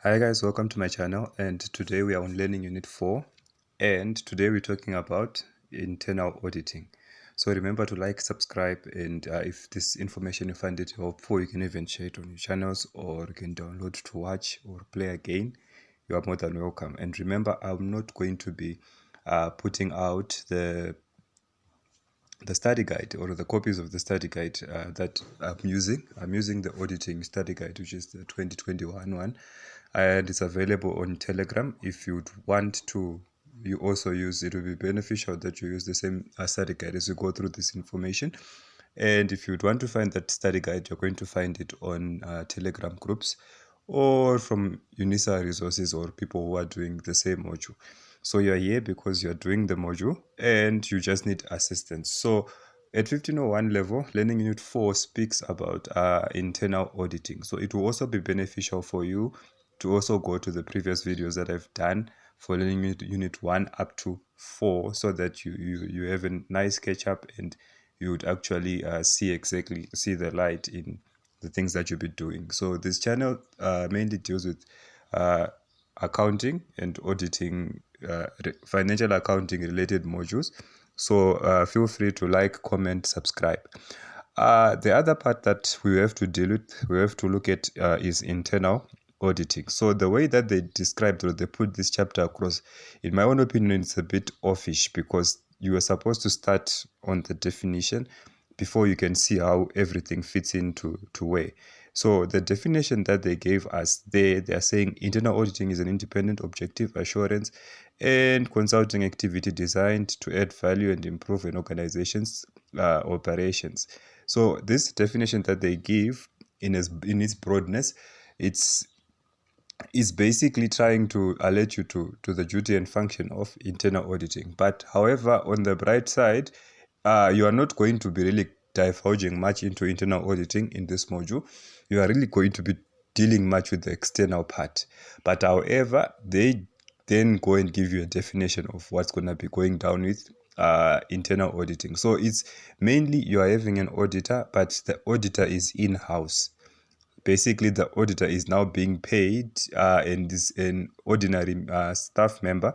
Hi guys, welcome to my channel, and today we are on learning unit 4, and today we're talking about internal auditing. So remember to like, subscribe, and if this information you find it helpful, you can even share it on your channels, or you can download to watch or play again. You are more than welcome. And remember, I'm not going to be putting out the study guide or the copies of the study guide that I'm using. I'm using the auditing study guide, which is the 2021 one, and it's available on Telegram. If you'd want to, you also use it, will be beneficial that you use the same study guide as you go through this information. And if you'd want to find that study guide, you're going to find it on Telegram groups or from UNISA resources or people who are doing the same module. So you're here because you're doing the module and you just need assistance. So at 1501 level, Learning Unit 4 speaks about internal auditing. So it will also be beneficial for you to also go to the previous videos that I've done for Learning Unit 1 up to 4 so that you have a nice catch up and you would actually see the light in the things that you'll be doing. So this channel mainly deals with accounting and auditing, financial accounting related modules. So feel free to like, comment, subscribe. The other part that we have to deal with, we have to look at is internal auditing. So the way that they described or they put this chapter across, in my own opinion, it's a bit offish because you are supposed to start on the definition before you can see how everything fits into where. So the definition that they gave us there, they are saying internal auditing is an independent, objective assurance and consulting activity designed to add value and improve an organization's operations. So this definition that they give in its broadness, is basically trying to alert you to the duty and function of internal auditing. But however, on the bright side, you are not going to be really divulging much into internal auditing in this module. You are really going to be dealing much with the external part. But however, they then go and give you a definition of what's going to be going down with internal auditing. So it's mainly you are having an auditor, but the auditor is in-house. Basically, the auditor is now being paid and is an ordinary staff member,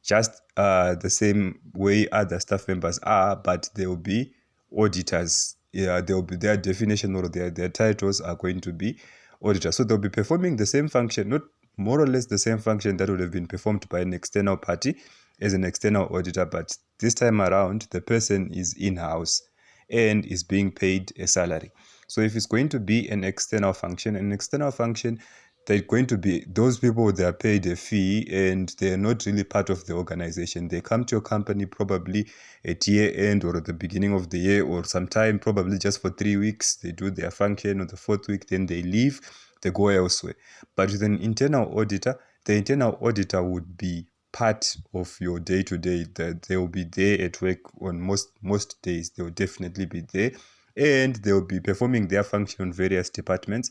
just the same way other staff members are, but they will be auditors. Yeah, they will be, their definition or their titles are going to be auditors. So they'll be performing the same function, not more or less the same function that would have been performed by an external party as an external auditor, but this time around, the person is in-house and is being paid a salary. So if it's going to be an external function, they're going to be those people, they are paid a fee and they're not really part of the organization. They come to your company probably at year end or at the beginning of the year or sometime probably just for 3 weeks. They do their function on the 4th week, then they leave, they go elsewhere. But with an internal auditor, the internal auditor would be part of your day-to-day, that they will be there at work on most days. They will definitely be there and they will be performing their function on various departments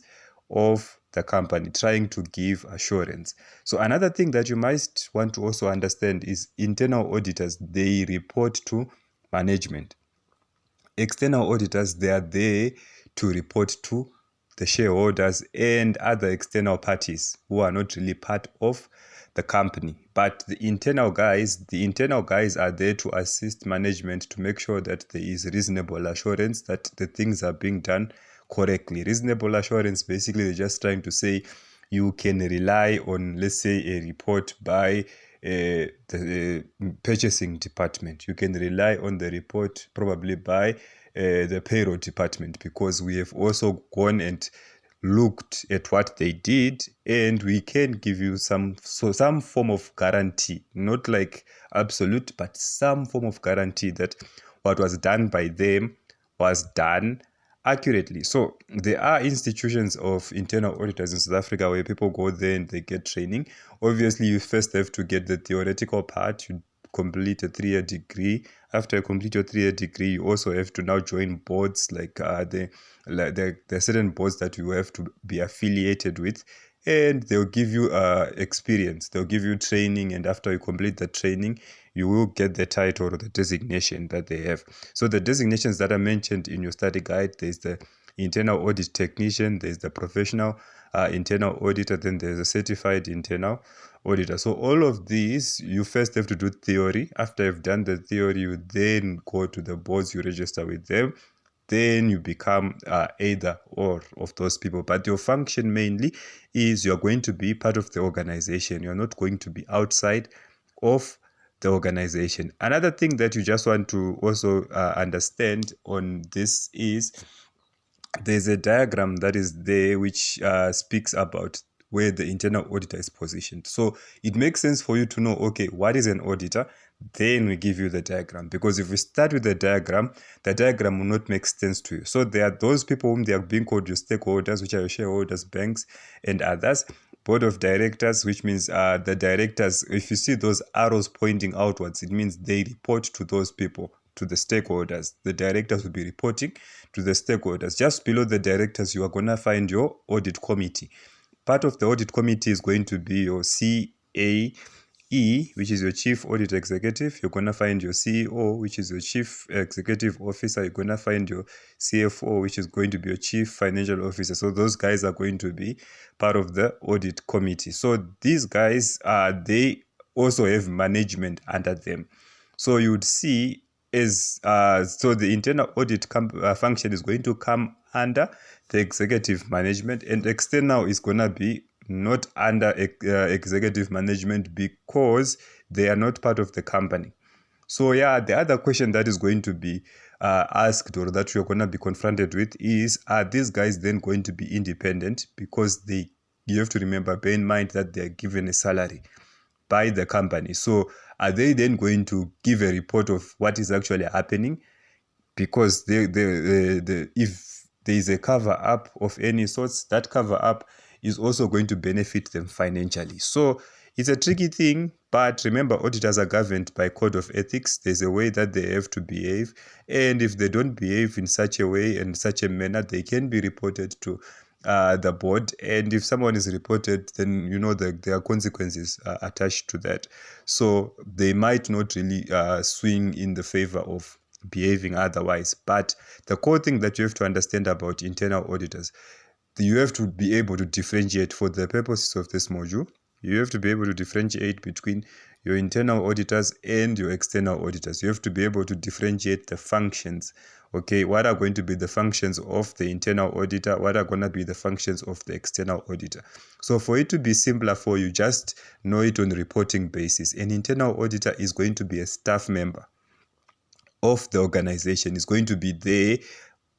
of the company, trying to give assurance. So another thing that you might want to also understand is internal auditors, they report to management. External auditors, they are there to report to the shareholders and other external parties who are not really part of the company. But the internal guys are there to assist management to make sure that there is reasonable assurance that the things are being done correctly. Reasonable assurance, basically, they're just trying to say you can rely on, let's say, a report by the purchasing department. You can rely on the report probably by the payroll department, because we have also gone and looked at what they did and we can give you some form of guarantee, not like absolute, but some form of guarantee that what was done by them was done accurately. So there are institutions of internal auditors in South Africa where people go there and they get training. Obviously, you first have to get the theoretical part. You complete a 3-year degree. After you complete your 3-year degree, you also have to now join boards, like there are certain boards that you have to be affiliated with, and they'll give you experience, they'll give you training, and after you complete the training, you will get the title or the designation that they have. So the designations that are mentioned in your study guide, there's the internal audit technician, there's the professional internal auditor, then there's a certified internal auditor. So all of these, you first have to do theory. After you've done the theory, you then go to the boards, you register with them, then you become either or of those people. But your function mainly is you're going to be part of the organization. You're not going to be outside of the organization. Another thing that you just want to also understand on this is there's a diagram that is there which speaks about where the internal auditor is positioned. So it makes sense for you to know, okay, what is an auditor? Then we give you the diagram. Because if we start with the diagram will not make sense to you. So there are those people whom they are being called your stakeholders, which are your shareholders, banks, and others. Board of directors, which means the directors, if you see those arrows pointing outwards, it means they report to those people, to the stakeholders. The directors will be reporting to the stakeholders. Just below the directors, you are going to find your audit committee. Part of the audit committee is going to be your CAE, which is your Chief Audit Executive. You're going to find your CEO, which is your Chief Executive Officer. You're going to find your CFO, which is going to be your Chief Financial Officer. So those guys are going to be part of the audit committee. So these guys, they also have management under them. So you would see so the internal audit function is going to come under the executive management, and external is going to be not under executive management because they are not part of the company. So yeah, the other question that is going to be asked, or that you're going to be confronted with, is are these guys then going to be independent? Because you have to remember, bear in mind that they are given a salary by the company. So are they then going to give a report of what is actually happening? Because if there is a cover up of any sorts, that cover up is also going to benefit them financially. So it's a tricky thing, but remember, auditors are governed by code of ethics. There's a way that they have to behave, and if they don't behave in such a way and such a manner, they can be reported to the board. And if someone is reported, then you know that there are consequences attached to that. So they might not really swing in the favor of behaving otherwise. But the core thing that you have to understand about internal auditors, you have to be able to differentiate, for the purposes of this module, you have to be able to differentiate between your internal auditors and your external auditors. You have to be able to differentiate the functions. Okay, what are going to be the functions of the internal auditor? What are going to be the functions of the external auditor? So for it to be simpler for you, just know it on a reporting basis. An internal auditor is going to be a staff member of the organization. Is going to be there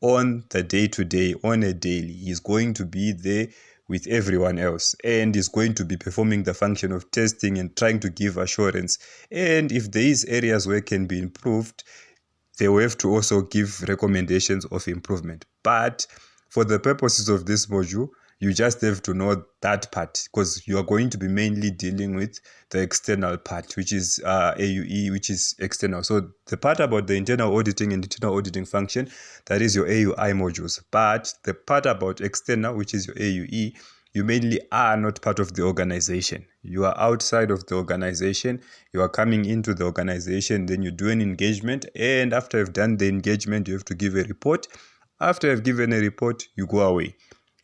on the day-to-day, on a daily. He's going to be there with everyone else, and is going to be performing the function of testing and trying to give assurance. And if there is areas where can be improved, they will have to also give recommendations of improvement. But for the purposes of this module, you just have to know that part, because you are going to be mainly dealing with the external part, which is AUE, which is external. So the part about the internal auditing and internal auditing function, that is your AUI modules. But the part about external, which is your AUE, you mainly are not part of the organization. You are outside of the organization. You are coming into the organization, then you do an engagement, and after you've done the engagement, you have to give a report. After you've given a report, you go away.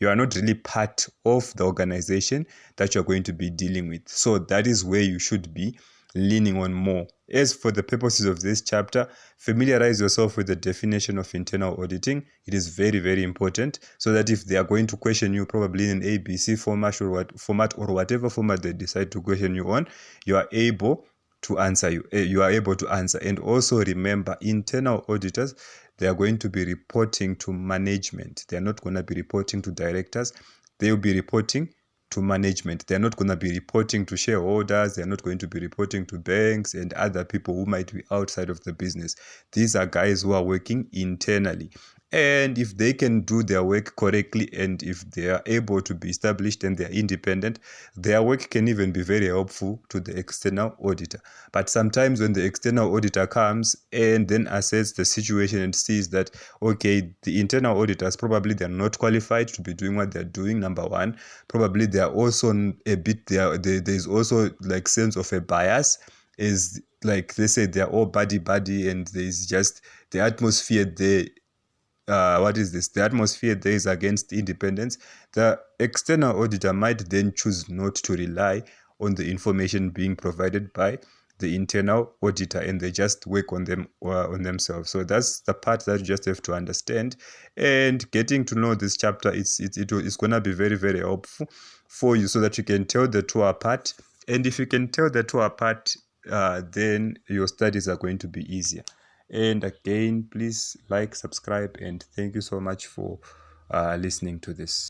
You are not really part of the organization that you're going to be dealing with. So that is where you should be leaning on more. As for the purposes of this chapter, familiarize yourself with the definition of internal auditing. It is very, very important, so that if they are going to question you, probably in an ABC format or whatever format they decide to question you on, you are able to answer. You are able to answer. And also remember, internal auditors, they are going to be reporting to management. They are not going to be reporting to directors. They will be reporting to management. They're not going to be reporting to shareholders. They're not going to be reporting to banks and other people who might be outside of the business. These are guys who are working internally. And if they can do their work correctly, and if they are able to be established and they're independent, their work can even be very helpful to the external auditor. But sometimes when the external auditor comes and then assesses the situation and sees that, okay, the internal auditors, probably they're not qualified to be doing what they're doing, number one. Probably they are also a bit, there's also like sense of a bias, is like they say they're all buddy, and there's just the atmosphere there the atmosphere there is against independence, the external auditor might then choose not to rely on the information being provided by the internal auditor, and they just work on themselves. So that's the part that you just have to understand. And getting to know this chapter, it's going to be very, very helpful for you, so that you can tell the two apart. And if you can tell the two apart, then your studies are going to be easier. And again, please like, subscribe, and thank you so much for listening to this.